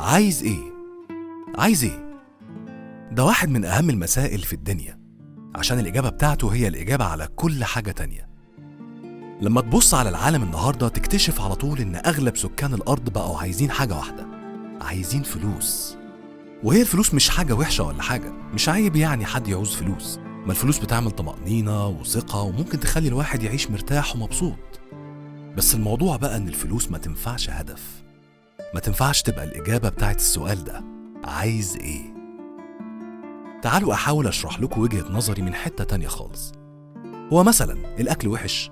عايز ايه؟ عايز ايه؟ ده واحد من اهم المسائل في الدنيا، عشان الإجابة بتاعته هي الإجابة على كل حاجة تانية. لما تبص على العالم النهاردة تكتشف على طول إن أغلب سكان الأرض بقوا عايزين حاجة واحدة، عايزين فلوس. وهي الفلوس مش حاجة وحشة ولا حاجة، مش عيب يعني حد يعوز فلوس، ما الفلوس بتعمل طمأنينة وثقة وممكن تخلي الواحد يعيش مرتاح ومبسوط. بس الموضوع بقى إن الفلوس ما تنفعش هدف، ما تنفعش تبقى الإجابة بتاعت السؤال ده عايز إيه؟ تعالوا أحاول أشرح لكم وجهة نظري من حتة تانية خالص. هو مثلا الأكل وحش؟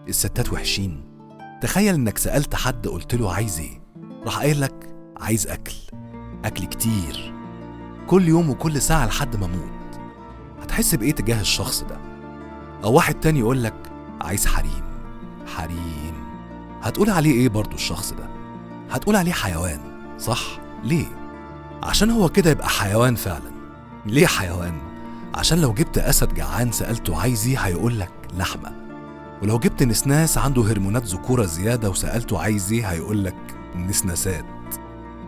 الستات وحشين؟ تخيل إنك سألت حد قلت له عايز إيه؟ راح قايل لك عايز أكل كتير كل يوم وكل ساعة لحد ما أموت. هتحس بإيه تجاه الشخص ده؟ أو واحد تاني يقول لك عايز حريم، هتقول عليه إيه برضو الشخص ده؟ هتقول عليه حيوان، صح؟ ليه؟ عشان هو كده يبقى حيوان فعلا. ليه حيوان؟ عشان لو جبت أسد جعان سألته عايز إيه هيقول لك لحمة، ولو جبت نسناس عنده هرمونات ذكورة زيادة وسألته عايز إيه هيقول لك نسناسات.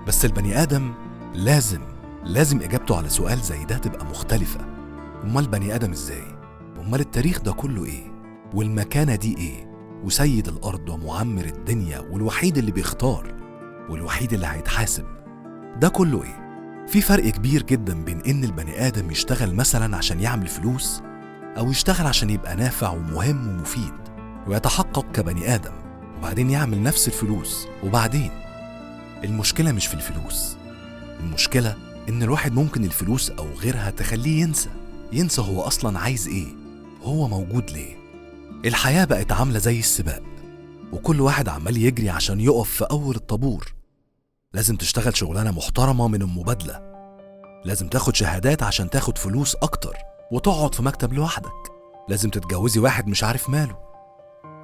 بس البني آدم لازم إجابته على سؤال زي ده تبقى مختلفة. أمال البني آدم إزاي؟ أمال التاريخ ده كله إيه؟ والمكانة دي إيه؟ وسيد الأرض ومعمر الدنيا والوحيد اللي بيختار والوحيد اللي هيتحاسب، ده كله إيه؟ في فرق كبير جدا بين إن البني آدم يشتغل مثلا عشان يعمل فلوس، أو يشتغل عشان يبقى نافع ومهم ومفيد ويتحقق كبني آدم، وبعدين يعمل نفس الفلوس. وبعدين المشكلة مش في الفلوس، المشكلة إن الواحد ممكن الفلوس أو غيرها تخليه ينسى هو أصلا عايز إيه، هو موجود ليه. الحياة بقت عاملة زي السباق، وكل واحد عمال يجري عشان يقف في أول الطابور. لازم تشتغل شغلانة محترمة من المبادلة، لازم تاخد شهادات عشان تاخد فلوس أكتر وتقعد في مكتب لوحدك، لازم تتجوزي واحد مش عارف ماله.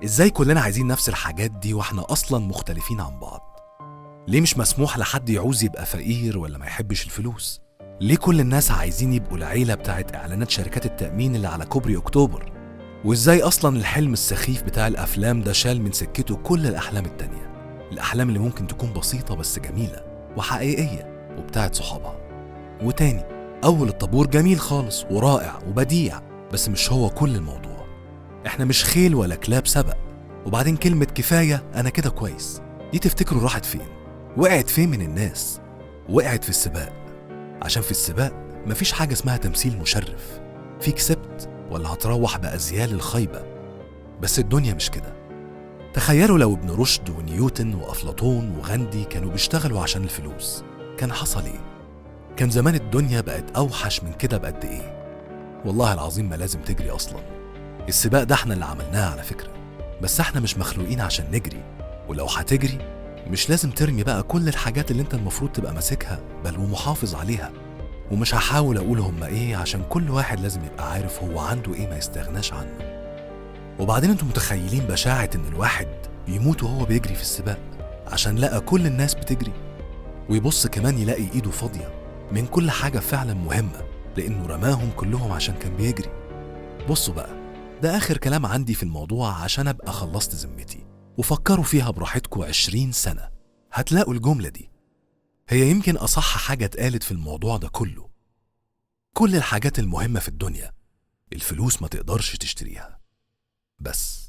إزاي كلنا عايزين نفس الحاجات دي وإحنا أصلا مختلفين عن بعض؟ ليه مش مسموح لحد يعوز يبقى فقير ولا ما يحبش الفلوس؟ ليه كل الناس عايزين يبقوا العيلة بتاعت إعلانات شركات التأمين اللي على كوبري أكتوبر؟ وإزاي أصلا الحلم السخيف بتاع الأفلام ده شال من سكته كل الأحلام التانية، الأحلام اللي ممكن تكون بسيطة بس جميلة وحقيقية وبتاعت صحابها؟ وتاني، أول الطابور جميل خالص ورائع وبديع، بس مش هو كل الموضوع. إحنا مش خيل ولا كلاب سبق. وبعدين كلمة كفاية أنا كده كويس دي تفتكروا راحت فين؟ وقعت فين من الناس؟ وقعت في السباق، عشان في السباق مفيش حاجة اسمها تمثيل مشرف، في كسبت ولا هتروح بأزيال الخيبة. بس الدنيا مش كده. تخيلوا لو ابن رشد ونيوتن وأفلاطون وغاندي كانوا بيشتغلوا عشان الفلوس، كان حصل إيه؟ كان زمان الدنيا بقت أوحش من كده بقد إيه؟ والله العظيم ما لازم تجري أصلا. السباق ده احنا اللي عملناه على فكرة، بس احنا مش مخلوقين عشان نجري. ولو هتجري مش لازم ترمي بقى كل الحاجات اللي انت المفروض تبقى ماسكها بل ومحافظ عليها. ومش هحاول اقول هم ايه عشان كل واحد لازم يبقى عارف هو عنده ايه ما يستغناش عنه. وبعدين انتم متخيلين بشاعة ان الواحد يموت وهو بيجري في السباق عشان لقى كل الناس بتجري، ويبص كمان يلاقي ايده فاضية من كل حاجة فعلا مهمة لانه رماهم كلهم عشان كان بيجري. بصوا بقى، ده آخر كلام عندي في الموضوع عشان أبقى خلصت ذمتي، وفكروا فيها براحتكم 20 سنة هتلاقوا الجملة دي هي يمكن أصح حاجة اتقالت في الموضوع ده كله. كل الحاجات المهمة في الدنيا الفلوس ما تقدرش تشتريها، بس